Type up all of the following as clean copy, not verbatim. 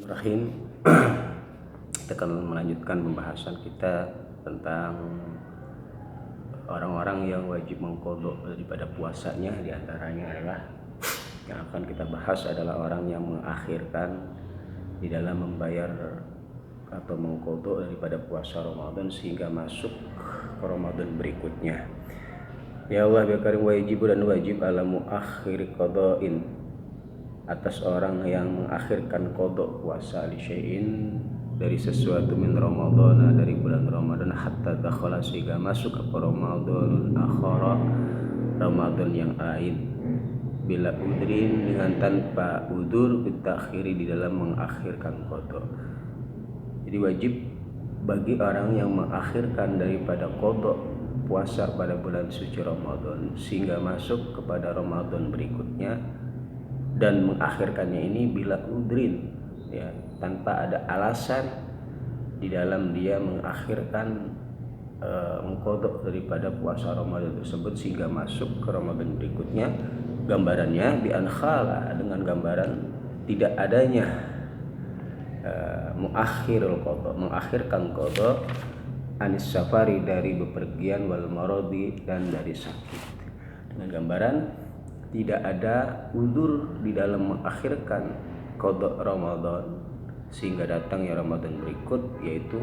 Bismillahirrahmanirrahim. Kita akan melanjutkan pembahasan kita tentang orang-orang yang wajib mengqadha daripada puasanya. Di antaranya adalah yang akan kita bahas adalah orang yang mengakhirkan di dalam membayar atau mengqadha daripada puasa Ramadan sehingga masuk ke Ramadan berikutnya. Ya Allah ya Karim, wajib dan wajib ala muakhir qada'in, atas orang yang mengakhirkan qadha puasa li syai'in dari sesuatu min Ramadhan, dari bulan Ramadan, hatta dakhala sehingga masuk ke Ramadan akhara, Ramadan yang lain, bila udrin dengan tanpa udur, bitakhiri di dalam mengakhirkan qadha. Jadi wajib bagi orang yang mengakhirkan daripada qadha puasa pada bulan suci Ramadan sehingga masuk kepada Ramadan berikutnya, dan mengakhirkannya ini bila udrin, ya, tanpa ada alasan di dalam dia mengakhirkan mengqadha daripada puasa Ramadan tersebut sehingga masuk ke Ramadan berikutnya. Gambarannya bi ankhala, dengan gambaran tidak adanya muakhirul qadha, mengakhirkan qadha, anis safari, dari bepergian, wal maradi, dan dari sakit. Dengan gambaran tidak ada udzur di dalam mengakhirkan qadha Ramadan sehingga datangnya Ramadan berikut, yaitu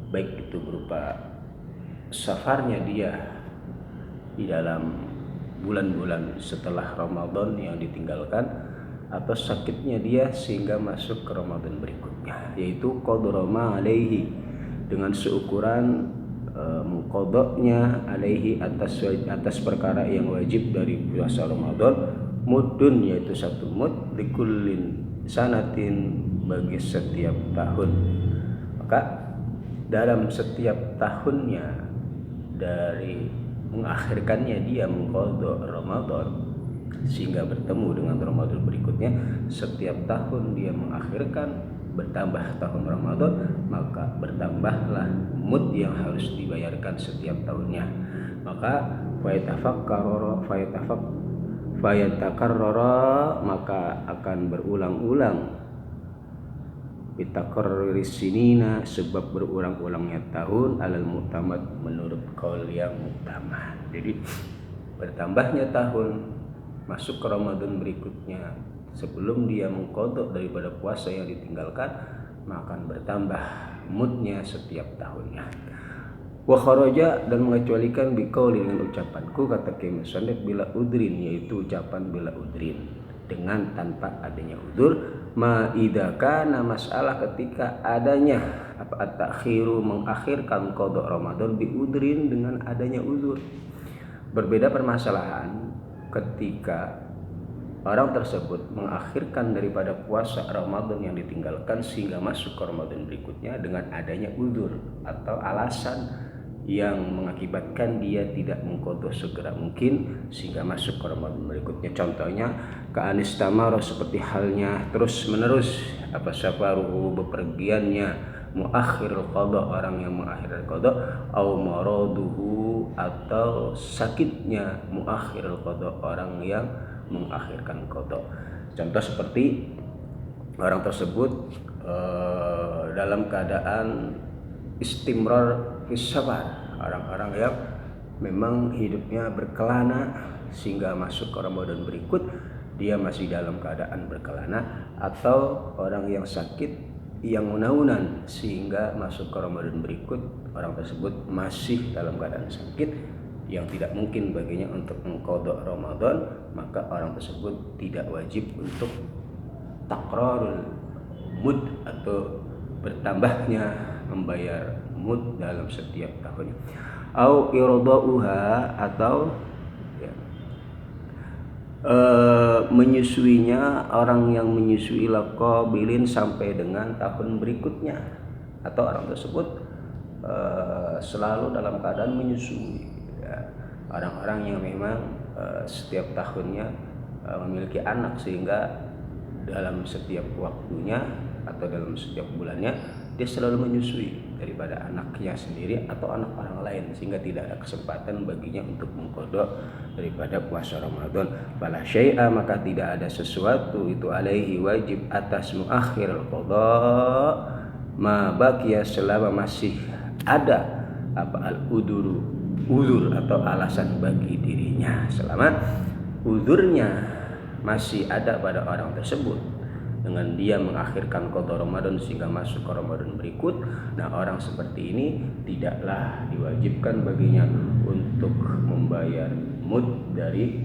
baik itu berupa safarnya dia di dalam bulan-bulan setelah Ramadan yang ditinggalkan, atau sakitnya dia sehingga masuk ke Ramadan berikutnya, yaitu qadra ma alaihi, dengan seukuran mengqadhanya alaihi, atas perkara yang wajib dari puasa Ramadan, mudun, yaitu satu mud, likullin sanatin, bagi setiap tahun. Maka dalam setiap tahunnya dari mengakhirkannya dia mengqadha Ramadan sehingga bertemu dengan Ramadan berikutnya, setiap tahun dia mengakhirkan, bertambah tahun Ramadan, maka bertambahlah mud yang harus dibayarkan setiap tahunnya. Maka fayatakarrara, maka akan berulang-ulang, bitakarriris sinina, sebab berulang-ulangnya tahun, alal mu'tamad, menurut qaul yang mu'tamad. Jadi bertambahnya tahun masuk ke Ramadan berikutnya sebelum dia mengqadha daripada puasa yang ditinggalkan, maka akan bertambah mudnya setiap tahunnya. Wa kharaja, dan mengecualikan biqauli, dengan ucapanku, kata Kiai Musannif, bila udrin, yaitu ucapan bila udrin, dengan tanpa adanya udzur, ma idza kana, masalah ketika adanya apa at-takhiru, mengakhirkan qadha Ramadan, bi udrin, dengan adanya udzur. Berbeda permasalahan ketika orang tersebut mengakhirkan daripada puasa Ramadan yang ditinggalkan sehingga masuk ke Ramadan berikutnya dengan adanya udzur atau alasan yang mengakibatkan dia tidak mengqadha segera mungkin sehingga masuk ke Ramadan berikutnya. Contohnya ka'anistamara, seperti halnya terus menerus apa safaruhu, bepergiannya, muakhirul qadha, orang yang mengakhirkan qadha, au maraduhu, atau sakitnya muakhirul qadha, orang yang mengakhirkan qadha. Contoh seperti orang tersebut dalam keadaan istimrar fis safar, orang-orang yang memang hidupnya berkelana sehingga masuk ke Ramadan berikut dia masih dalam keadaan berkelana, atau orang yang sakit yang unan-unan sehingga masuk ke Ramadan berikut orang tersebut masih dalam keadaan sakit yang tidak mungkin baginya untuk mengqadha Ramadan, maka orang tersebut tidak wajib untuk takrarul mud, atau bertambahnya membayar mud dalam setiap tahunnya. Au irdauha, atau ya, menyusuinya, orang yang menyusui laqabilin, sampai dengan tahun berikutnya, atau orang tersebut selalu dalam keadaan menyusui. Orang-orang yang memang setiap tahunnya memiliki anak sehingga dalam setiap waktunya atau dalam setiap bulannya dia selalu menyusui daripada anaknya sendiri atau anak orang lain, sehingga tidak ada kesempatan baginya untuk mengqadha daripada puasa Ramadan. Fala syai'a, maka tidak ada sesuatu itu alaihi wajib atas muakhir al-qadha ma baqiya, selama masih ada uzur atau alasan bagi dirinya, selama uzurnya masih ada pada orang tersebut dengan dia mengakhirkan qadha Ramadan sehingga masuk ke Ramadan berikut. Nah, orang seperti ini tidaklah diwajibkan baginya untuk membayar mud dari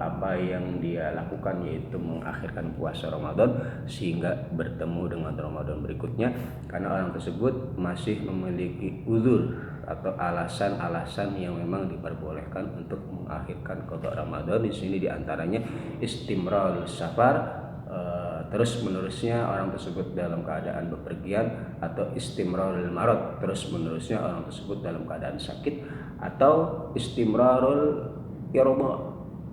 apa yang dia lakukan, yaitu mengakhirkan puasa Ramadan sehingga bertemu dengan Ramadan berikutnya, karena orang tersebut masih memiliki uzur atau alasan-alasan yang memang diperbolehkan untuk mengakhirkan qadha Ramadan. Di sini diantaranya istimrarul safar, terus menerusnya orang tersebut dalam keadaan bepergian, atau istimrarul marad, terus menerusnya orang tersebut dalam keadaan sakit, atau istimrarul irda,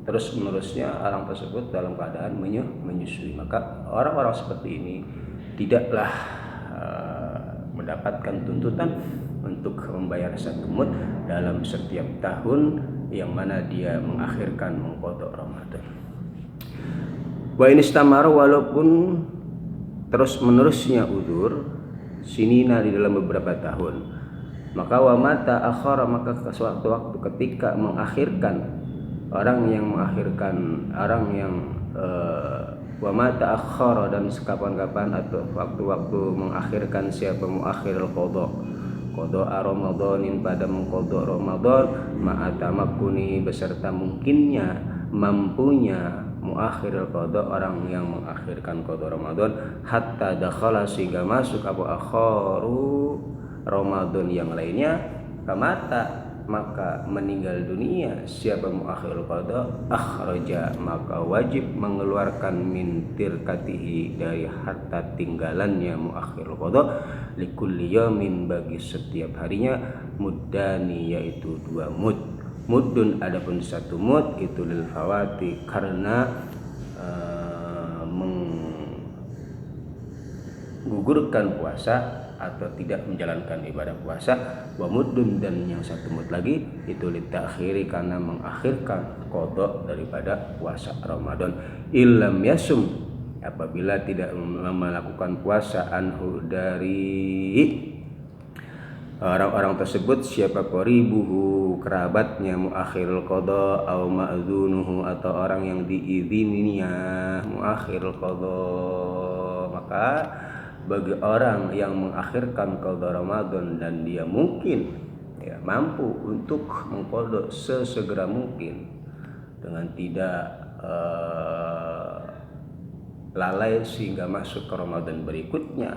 terus menerusnya orang tersebut dalam keadaan menyusui. Maka orang-orang seperti ini tidaklah mendapatkan tuntutan untuk membayar satu mud dalam setiap tahun yang mana dia mengakhirkan mengqadha Ramadan. Wa in istamara, walaupun terus menerusnya uzur sinina di dalam beberapa tahun, maka wa mata akhara, maka suatu waktu ketika mengakhirkan orang yang wa mata akhara, dan sekapan-kapan atau waktu-waktu mengakhirkan siapa muakhirul qadha Ramadanin, pada mengqadha Ramadan, ma'atamakuni, beserta mungkinnya mampunya muakhirul qadha, orang yang mengakhirkan qadha Ramadan, hatta dakhala, sehingga masuk akharu Ramadan yang lainnya, kamata, maka meninggal dunia siapa muakhirul qadha, akhraja, maka wajib mengeluarkan min tirkatihi, dari harta tinggalannya muakhirul qadha, likulli yamin, bagi setiap harinya, muddani, yaitu 2 mud. Muddun, adapun 1 mud itu lil fawati, karena menggugurkan puasa atau tidak menjalankan ibadah puasa. Wa muddun, dan yang 1 mud lagi itu litakhiri, karena mengakhirkan qadha daripada puasa Ramadan. Illam yasum, apabila tidak melakukan puasa, anhu, dari orang-orang tersebut, siapa qaribuhu, kerabatnya muakhirul qadha, au ma'dzunuhu, atau orang yang diizininya muakhirul qadha, maka bagi orang yang mengakhirkan qadha Ramadan dan dia mungkin mampu untuk mengqadha sesegera mungkin dengan tidak lalai sehingga masuk ke Ramadan berikutnya,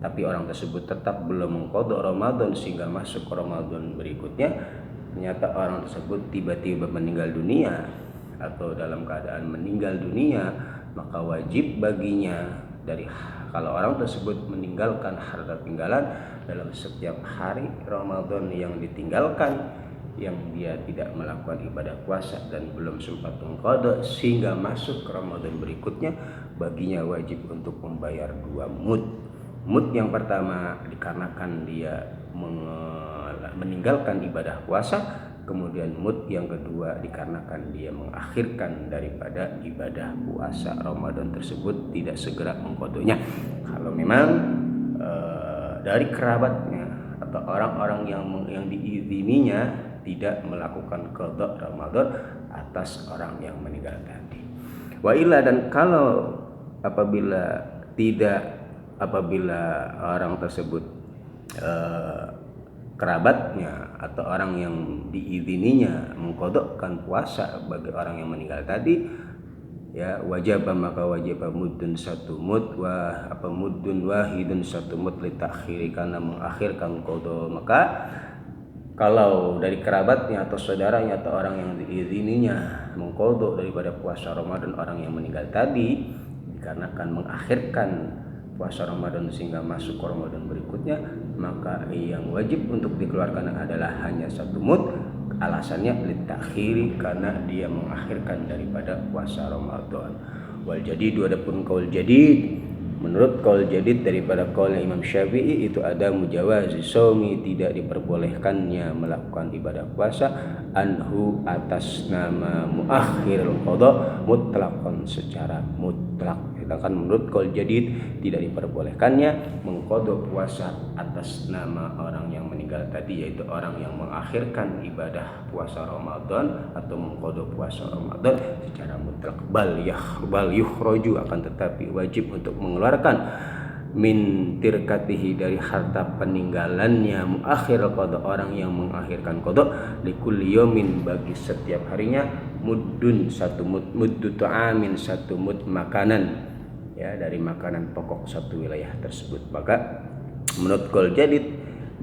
tapi orang tersebut tetap belum mengqadha Ramadan sehingga masuk ke Ramadan berikutnya, ternyata orang tersebut tiba-tiba meninggal dunia atau dalam keadaan meninggal dunia, maka wajib baginya, kalau orang tersebut meninggalkan harta tinggalan dalam setiap hari Ramadan yang ditinggalkan, yang dia tidak melakukan ibadah puasa dan belum sempat mengqadha sehingga masuk ke Ramadan berikutnya, baginya wajib untuk membayar 2 mud. Mud yang pertama dikarenakan dia meninggalkan ibadah puasa, kemudian mud yang kedua dikarenakan dia mengakhirkan daripada ibadah puasa Ramadan tersebut, tidak segera mengqadhanya. Kalau memang dari kerabatnya atau orang-orang yang diizininya tidak melakukan qadha Ramadan atas orang yang meninggal tadi. Wa illa, dan kalau apabila orang tersebut kerabatnya atau orang yang diizininya mengqadhakan puasa bagi orang yang meninggal tadi, wajib, maka wajib muddun 1 mud, muddun wahidun 1 mud litakhiri, karena mengakhirkan qadha. Maka kalau dari kerabatnya atau saudaranya atau orang yang diizininya mengqadha daripada puasa Ramadan orang yang meninggal tadi, dikarenakan mengakhirkan puasa Ramadan sehingga masuk ke Ramadan berikutnya, maka yang wajib untuk dikeluarkan adalah hanya 1 mud. Alasannya litakhiri, karena dia mengakhirkan daripada puasa Ramadan. Wal jadid, adapun qaul jadid, menurut qaul jadid daripada qaulnya Imam Syafi'i itu ada mujawazi shaumi, tidak diperbolehkannya melakukan ibadah puasa anhu atas nama muakhirul qada mutlaqan, secara mutlak. Sedangkan menurut qaul jadid tidak diperbolehkannya mengqada puasa atas nama orang yang meninggal tadi, yaitu orang yang mengakhirkan ibadah puasa Ramadan atau mengqada puasa Ramadan secara mutlak. Bal yukhraju, akan tetapi wajib untuk mengeluarkan min tirkatihi, dari harta peninggalannya muakhir qada, orang yang mengakhirkan qada, likulli yaumin, bagi setiap harinya, muddun, satu mud, muddu ta'amin, satu mud makanan, ya, dari makanan pokok satu wilayah tersebut. Maka menurut qaul jadid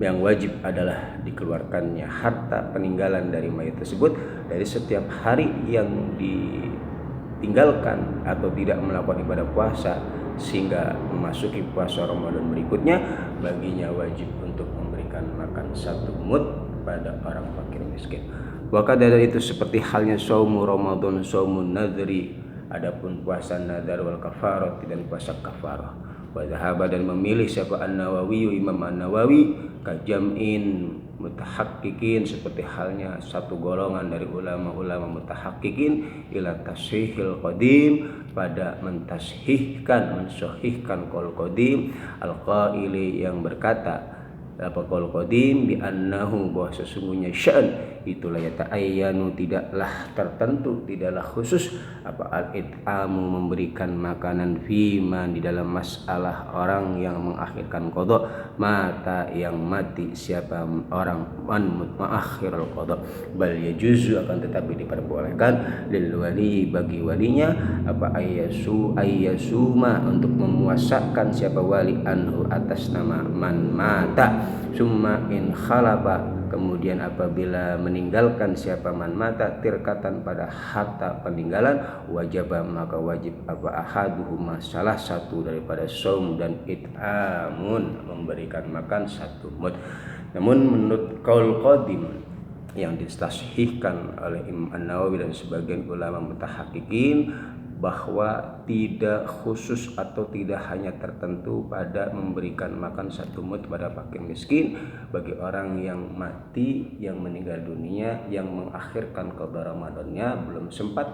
yang wajib adalah dikeluarkannya harta peninggalan dari mayat tersebut dari setiap hari yang ditinggalkan atau tidak melakukan ibadah puasa sehingga memasuki puasa Ramadan berikutnya, baginya wajib untuk memberikan makan satu mud pada orang fakir miskin. Wakada, dari itu seperti halnya saumu Ramadan, saumun nadri, adapun puasa nadar, wal kafarat, dan puasa kafarah. Wa dhahaba, dan memilih siapa An-Nawawi, Imam An-Nawawi, kajam'in mutahaqqiqin, seperti halnya satu golongan dari ulama-ulama mutahaqqiqin, ila tashihil qadim, pada mentashihkan, mensahihkan qaul qadim, al-qaili, yang berkata apa qaul qadim, bi annahu, bahwa sesungguhnya sya'an itulah yata'ayyanu, tidaklah tertentu, tidaklah khusus apa al-it'amu, memberikan makanan, fima, di dalam masalah orang yang mengakhirkan qada, mata, yang mati, siapa orang mengakhirul qada. Bal yajuzu, akan tetapi diperbolehkan, lil wali, bagi walinya, apa ayyasuma, untuk memuasakan siapa wali, anhu, atas nama man mata, summa in khalafa, kemudian apabila meninggalkan siapa man mata, tirkatan, pada harta peninggalan, wajib, maka wajib apa ahaduhuma, salah satu daripada saum dan it'amun, memberikan makan satu mud. Namun menurut qaul qadim yang ditashihkan oleh Imam An-Nawawi dan sebagian ulama mutahaqqiqin, bahwa tidak khusus atau tidak hanya tertentu pada memberikan makan satu mud pada fakir miskin bagi orang yang mati, yang meninggal dunia, yang mengakhirkan qada Ramadannya belum sempat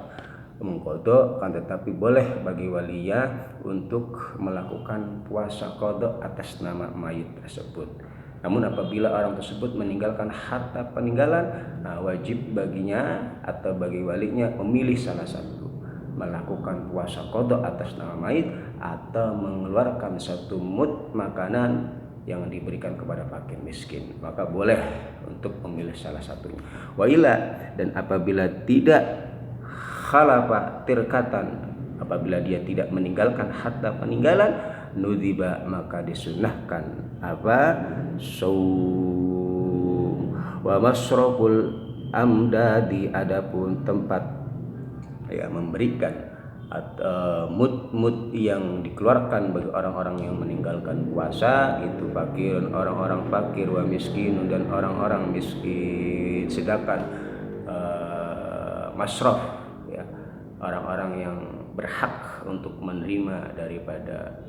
mengqada, kan tetapi boleh bagi walinya untuk melakukan puasa qada atas nama mayit tersebut. Namun apabila orang tersebut meninggalkan harta peninggalan, wajib baginya atau bagi walinya memilih salah satu, melakukan puasa qada atas nama mayit atau mengeluarkan satu mud makanan yang diberikan kepada fakir miskin, maka boleh untuk memilih salah satunya. Wa ila, dan apabila tidak khalafa tirkatan, apabila dia tidak meninggalkan harta peninggalan, nudiba, maka disunnahkan apa saum. Wa masraful amdadi, adapun tempat ya memberikan atau mud yang dikeluarkan bagi orang-orang yang meninggalkan puasa, itu fakirun, orang-orang fakir, wa miskinun, dan orang-orang miskin. Sedangkan masraf, ya, orang-orang yang berhak untuk menerima daripada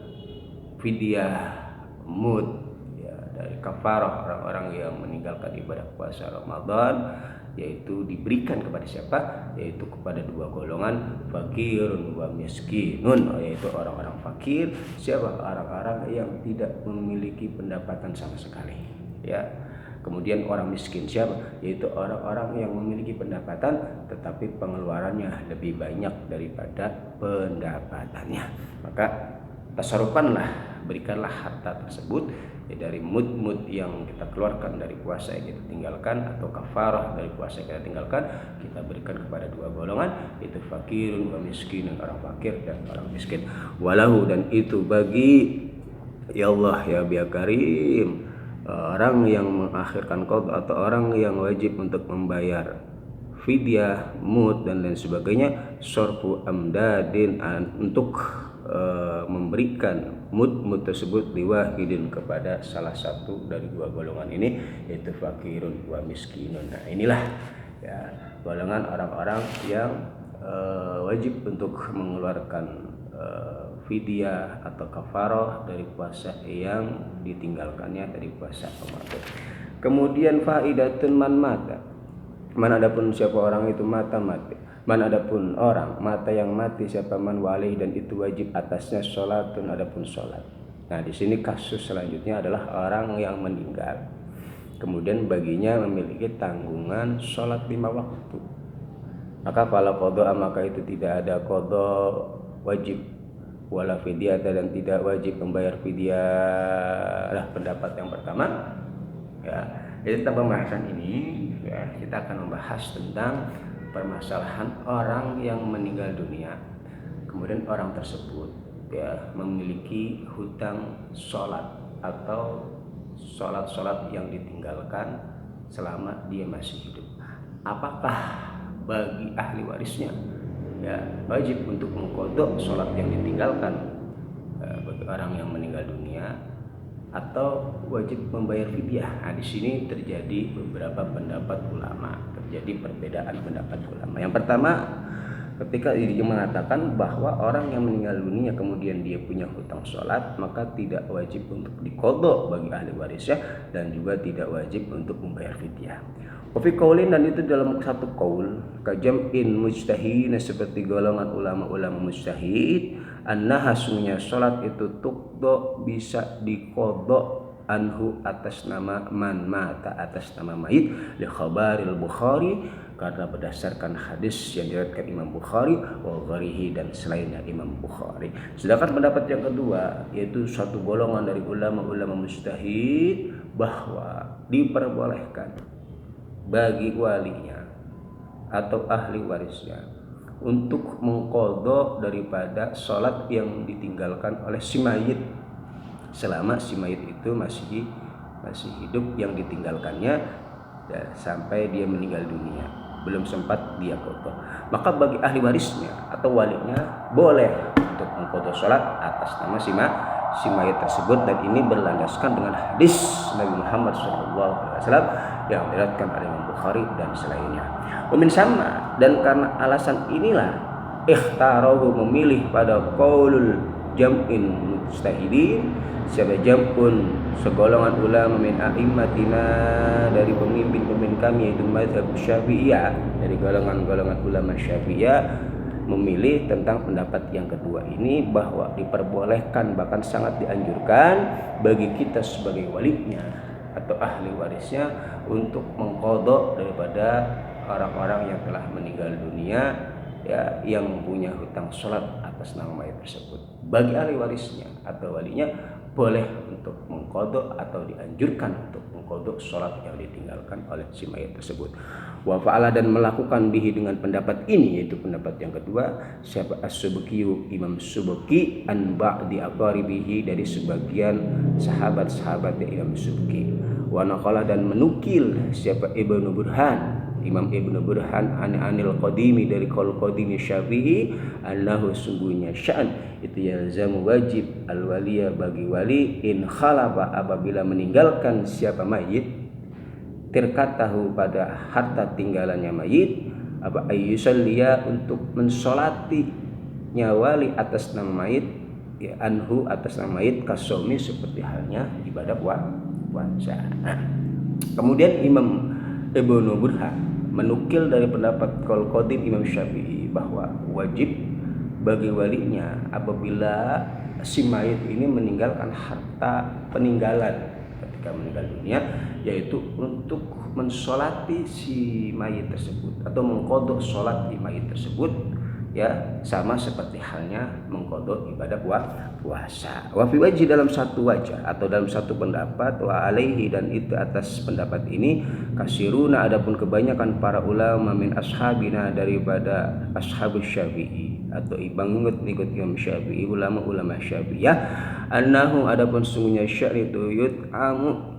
fidyah mud, ya, dari kafarah, orang-orang yang meninggalkan ibadah puasa Ramadan, yaitu diberikan kepada siapa? Yaitu kepada dua golongan, fakirun wa miskinun, yaitu orang-orang fakir, siapa? Orang-orang yang tidak memiliki pendapatan sama sekali, ya. Kemudian orang miskin siapa? Yaitu orang-orang yang memiliki pendapatan tetapi pengeluarannya lebih banyak daripada pendapatannya. Maka tasarufanlah, berikanlah harta tersebut, ya, dari mud-mud yang kita keluarkan dari puasa yang kita tinggalkan, atau kafarah dari puasa yang kita tinggalkan, kita berikan kepada dua golongan, itu fakirun wa miskinun, orang fakir dan orang miskin. Walahu, dan itu bagi ya Allah ya biya karim, orang yang mengakhirkan qada atau orang yang wajib untuk membayar fidyah, mud dan lain sebagainya, sorfu amdadin, untuk memberikan mud tersebut liwahidin, kepada salah satu dari dua golongan ini, yaitu fakirun wa miskinun. Nah inilah, ya, golongan orang-orang yang wajib untuk mengeluarkan fidyah atau kafarah dari puasa yang ditinggalkannya dari puasa Ramadan. Kemudian faidatun man mata, man adapun siapa orang itu mati, man adapun orang mata yang mati siapa man walih dan itu wajib atasnya sholatun adapun sholat. Nah di sini kasus selanjutnya adalah orang yang meninggal, kemudian baginya memiliki tanggungan sholat 5 waktu. Maka fala qadha, maka itu tidak ada qadha wajib, wala fidyah dan tidak wajib membayar fidyah. Lah pendapat yang pertama ya. Jadi tentang pembahasan ini ya, kita akan membahas tentang permasalahan orang yang meninggal dunia, kemudian orang tersebut ya memiliki hutang sholat atau sholat yang ditinggalkan selama dia masih hidup. Apakah bagi ahli warisnya ya wajib untuk mengqadha sholat yang ditinggalkan bagi orang yang meninggal dunia, atau wajib membayar fidyah? Nah, di sini terjadi beberapa pendapat ulama, terjadi perbedaan pendapat ulama. Yang pertama, ketika dia mengatakan bahwa orang yang meninggal dunia kemudian dia punya hutang sholat, maka tidak wajib untuk diqadha bagi ahli warisnya dan juga tidak wajib untuk membayar fidyah. Wafi qaulin, dan itu dalam satu qaul, kajam'in mujtahidin, seperti golongan ulama-ulama mujtahid, annaha sungguhnya sholat itu tuqdo bisa diqadha anhu atas nama man mata, atas nama mayit, li khabaril Bukhari, karena berdasarkan hadis yang diriwayatkan Imam Bukhari wa gharihi dan selainnya Imam Bukhari. Sedangkan pendapat yang kedua yaitu satu golongan dari ulama-ulama mujtahid bahwa diperbolehkan bagi walinya atau ahli warisnya untuk mengqadha daripada sholat yang ditinggalkan oleh si mayit selama si mayit itu masih hidup, yang ditinggalkannya ya, sampai dia meninggal dunia, belum sempat dia qadha. Maka bagi ahli warisnya atau walinya boleh untuk mengqadha sholat atas nama si mayit tersebut, dan ini berlandaskan dengan hadis Nabi Muhammad SAW yang diriwayatkan oleh Imam Bukhari dan selainnya. Umin sama, dan karena alasan inilah ikhtarahu memilih pada qaulul jam'in mujtahidin, siapa jam'un segolongan ulama min a'immatina, dari pemimpin-pemimpin kami yaitu mazhab Syafi'iyah, dari golongan-golongan ulama Syafi'iyah, memilih tentang pendapat yang kedua ini, bahwa diperbolehkan bahkan sangat dianjurkan bagi kita sebagai walinya atau ahli warisnya untuk mengqadha daripada orang-orang yang telah meninggal dunia ya, yang mempunyai hutang sholat atas nama mayit tersebut. Bagi ahli warisnya atau walinya boleh untuk mengqadha atau dianjurkan untuk mengqadha sholat yang ditinggalkan oleh si mayit tersebut. Wa fa'ala, dan melakukan bihi dengan pendapat ini, yaitu pendapat yang kedua, siapa as-Subki, Imam Subki, an ba'di aqaribihi, dari sebagian sahabat-sahabat Imam Subki. Wa naqala, dan menukil siapa Ibnu Burhan, Imam Ibnu Burhan, anil qadimi, dari qaul qadimi Syafi'i, annahu sungguhnya sya'an itu yalzamu wajib al-waliya bagi wali, in khalafa apabila meninggalkan siapa mayit, tirkatahu pada harta tinggalannya mayit, apa ayyusalliya untuk mensolati nyawali atas nama mayit ya, anhu atas nama mayit, kasomi seperti halnya ibadah puasa. Kemudian Imam Ibnu Burhan menukil dari pendapat qaul qadim Imam Syafi'i bahwa wajib bagi walinya apabila si mayit ini meninggalkan harta peninggalan ketika meninggal dunia, yaitu untuk mensolati si mayit tersebut atau mengqadha sholat di mayit tersebut ya, sama seperti halnya mengqadha ibadah puasa. Wa fi wajhi, dalam satu wajah atau dalam satu pendapat, wa alaihi, dan itu atas pendapat ini, kasiruna, adapun kebanyakan para ulama min ashabina, daripada ashabus Syafi'i atau ikut Imam Syafi'i, ulama-ulama Syafi'iyah, annahu, adapun sungguhnya syaritu yut'amu,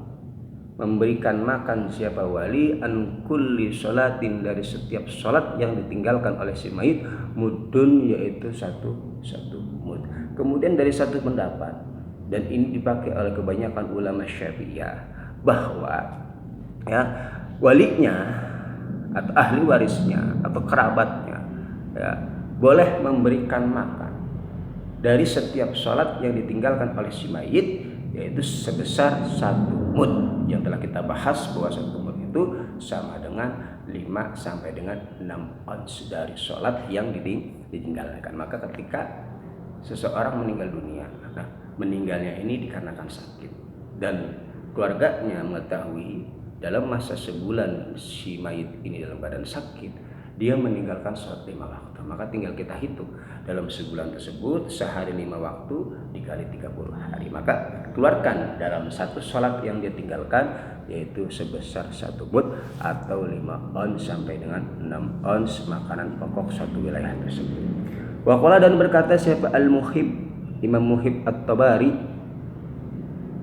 memberikan makan siapa wali, an kulli sholatin, dari setiap sholat yang ditinggalkan oleh si mayit, mudun, yaitu satu mud. Kemudian dari satu pendapat, dan ini dipakai oleh kebanyakan ulama Syafi'iyah, bahwa ya walinya atau ahli warisnya atau kerabatnya ya, boleh memberikan makan dari setiap sholat yang ditinggalkan oleh si mayit, yaitu sebesar 1 mud, yang telah kita bahas bahwa 1 mud itu sama dengan 5 sampai dengan 6 ons dari sholat yang ditinggalkan. Maka ketika seseorang meninggal dunia, nah meninggalnya ini dikarenakan sakit dan keluarganya mengetahui dalam masa sebulan si mayit ini dalam keadaan sakit, dia meninggalkan sholat 5 waktu, maka tinggal kita hitung dalam sebulan tersebut sehari 5 waktu dikali 30 hari, maka keluarkan dalam satu sholat yang dia tinggalkan yaitu sebesar 1 mud atau 5 ons sampai dengan 6 ons makanan pokok satu wilayah tersebut. Waqala, dan berkata siapa Al-Muhib, Imam Muhib At-Tabari,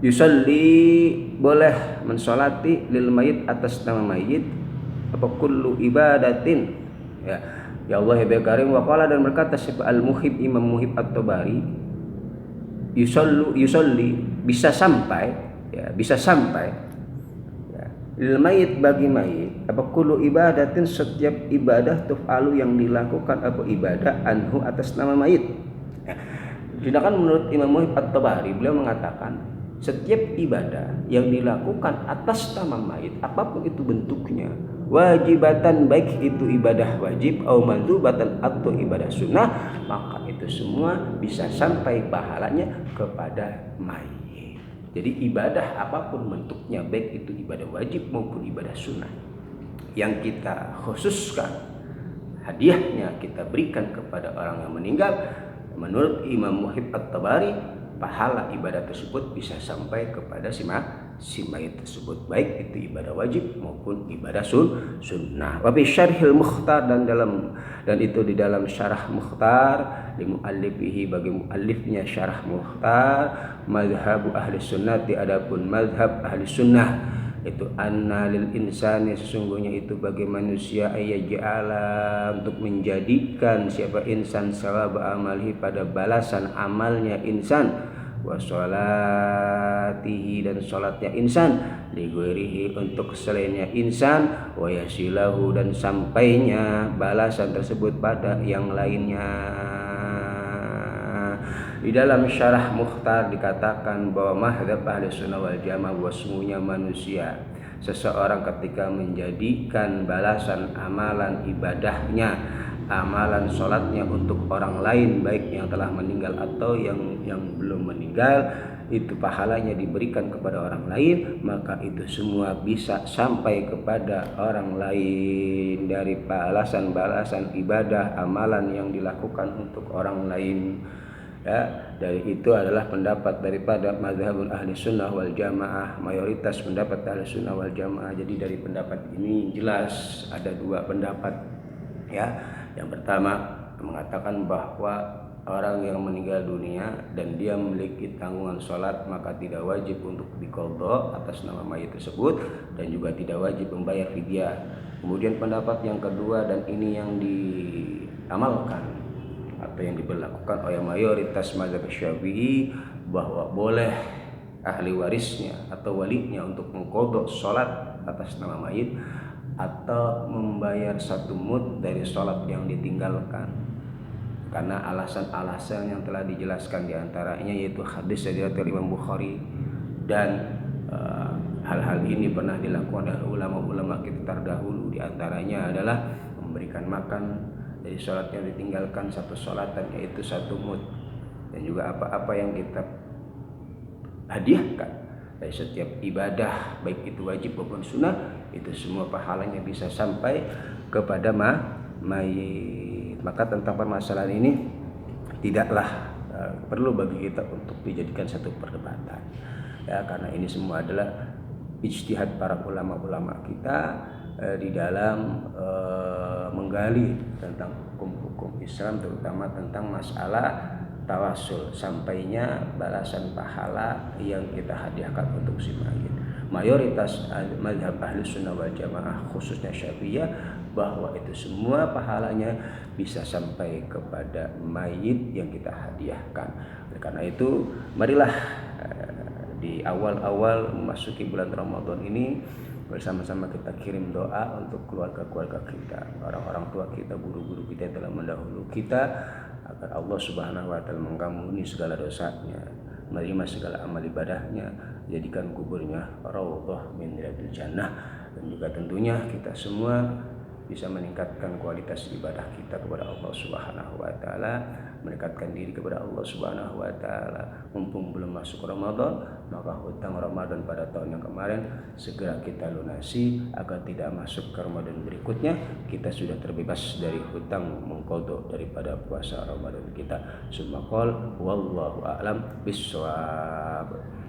yusalli, boleh mensolati lil mayit, atas nama mayit, apa kullu ibadatin, ya Allah ya karim. Waqala, dan berkata siapa Al-Muhib, Imam Muhib At-Tabari, yusalli, bisa sampai ya lil mayit, bagi mayit, apa kullu ibadatin, setiap ibadah tuf'alu yang dilakukan, apa ibadah anhu, atas nama mayit. Sedangkan menurut Imam Muhib At-Tabari, beliau mengatakan setiap ibadah yang dilakukan atas nama mayit, apapun itu bentuknya, wajibatan, baik itu ibadah wajib atau mandubatan atau ibadah sunnah, maka itu semua bisa sampai pahalanya kepada mayit. Jadi ibadah apapun bentuknya, baik itu ibadah wajib maupun ibadah sunnah, yang kita khususkan hadiahnya kita berikan kepada orang yang meninggal, menurut Imam Muhib At-Tabari, pahala ibadah tersebut bisa sampai kepada si mayit tersebut, baik itu ibadah wajib maupun ibadah sunnah. Wa bi syarhil Mukhtar, dan itu di dalam syarah Mukhtar, li muallifihi, bagi muallifnya syarah Mukhtar, mazhabu ahli sunnati, adapun mazhab ahli sunnah itu anna lil insani, sesungguhnya itu bagi manusia, ayyaj'ala, untuk menjadikan siapa insan sawab amalihi, pada balasan amalnya insan, wa sholatihi, dan sholatnya insan, li ghairihi, untuk selainnya insan, wa yasilahu, dan sampainya balasan tersebut pada yang lainnya. Di dalam syarah Mukhtar dikatakan bahwa mazhab ahli sunnah wal jamaah, bahwa semuanya manusia, seseorang ketika menjadikan balasan amalan ibadahnya, amalan sholatnya untuk orang lain, baik yang telah meninggal atau yang belum meninggal, itu pahalanya diberikan kepada orang lain, maka itu semua bisa sampai kepada orang lain dari balasan-balasan ibadah amalan yang dilakukan untuk orang lain. Ya, dari itu adalah pendapat daripada mazhabul ahli sunnah wal jamaah, mayoritas pendapat ahli sunnah wal jamaah. Jadi dari pendapat ini jelas ada 2 pendapat, ya. Yang pertama mengatakan bahwa orang yang meninggal dunia dan dia memiliki tanggungan sholat, maka tidak wajib untuk diqadha atas nama mayit tersebut, dan juga tidak wajib membayar fidyah. Kemudian pendapat yang kedua, dan ini yang diamalkan atau yang diberlakukan oleh mayoritas mazhab Syafi'i, bahwa boleh ahli warisnya atau walinya untuk mengqadha sholat atas nama mayit atau membayar 1 mud dari sholat yang ditinggalkan, karena alasan-alasan yang telah dijelaskan diantaranya yaitu hadis dari Imam Bukhari, dan hal-hal ini pernah dilakukan oleh ulama-ulama kita terdahulu. Diantaranya adalah memberikan makan dari sholat yang ditinggalkan 1 sholatan, yaitu 1 mud, dan juga apa-apa yang kita hadiahkan dari setiap ibadah, baik itu wajib maupun sunnah, itu semua pahalanya bisa sampai kepada mayit. Maka tentang permasalahan ini tidaklah perlu bagi kita untuk dijadikan satu perdebatan, ya, karena ini semua adalah ijtihad para ulama-ulama kita di dalam menggali tentang hukum-hukum Islam, terutama tentang masalah tawasul, sampainya balasan pahala yang kita hadiahkan untuk si mayit. Mayoritas mazhab ahli sunnah wal jamaah, khususnya Syafi'iyah, bahwa itu semua pahalanya bisa sampai kepada mayit yang kita hadiahkan. Karena itu, marilah di awal-awal memasuki bulan Ramadan ini bersama-sama kita kirim doa untuk keluarga-keluarga kita, orang-orang tua kita, guru-guru kita yang telah mendahulu kita, agar Allah Subhanahu wa taala mengampuni segala dosanya, menerima segala amal ibadahnya, jadikan kuburnya raudhah min riyadil jannah. Dan juga tentunya kita semua bisa meningkatkan kualitas ibadah kita kepada Allah Subhanahu wa taala, mendekatkan diri kepada Allah Subhanahu wa taala. Mumpung belum masuk Ramadan, maka hutang Ramadan pada tahun yang kemarin segera kita lunasi agar tidak masuk ke Ramadan berikutnya kita sudah terbebas dari hutang mengqadha daripada puasa Ramadan kita. Wallahu a'lam bishawab.